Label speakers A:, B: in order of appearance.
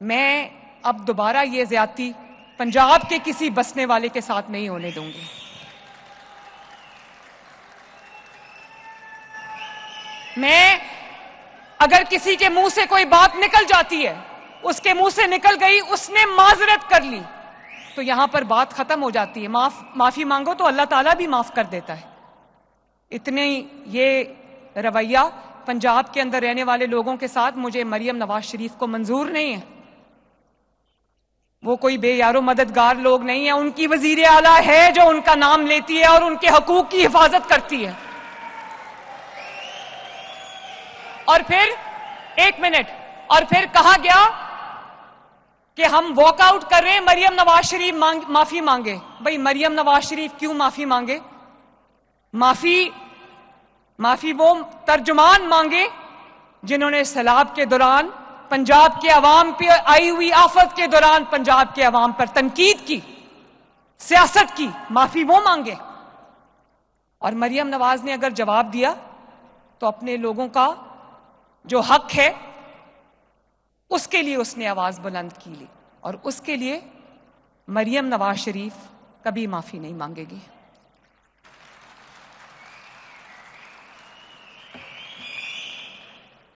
A: میں اب دوبارہ یہ زیادتی پنجاب کے کسی بسنے والے کے ساتھ نہیں ہونے دوں گی۔ میں اگر کسی کے منہ سے کوئی بات نکل جاتی ہے، اس کے منہ سے نکل گئی، اس نے معذرت کر لی تو یہاں پر بات ختم ہو جاتی ہے۔ معافی مانگو تو اللہ تعالیٰ بھی معاف کر دیتا ہے۔ اتنے یہ رویہ پنجاب کے اندر رہنے والے لوگوں کے ساتھ مجھے مریم نواز شریف کو منظور نہیں ہے۔ وہ کوئی بے یار و مددگار لوگ نہیں ہیں، ان کی وزیر اعلیٰ ہے جو ان کا نام لیتی ہے اور ان کے حقوق کی حفاظت کرتی ہے۔ اور پھر ایک منٹ، اور پھر کہا گیا کہ ہم واک آؤٹ کر رہے ہیں، مریم نواز شریف معافی مانگے۔ بھئی مریم نواز شریف کیوں معافی مانگے؟ معافی وہ ترجمان مانگے جنہوں نے سیلاب کے دوران پنجاب کے عوام پہ آئی ہوئی آفت کے دوران پنجاب کے عوام پر تنقید کی، سیاست کی، معافی وہ مانگے۔ اور مریم نواز نے اگر جواب دیا تو اپنے لوگوں کا جو حق ہے اس کے لیے اس نے آواز بلند کی لی، اور اس کے لیے مریم نواز شریف کبھی معافی نہیں مانگے گی۔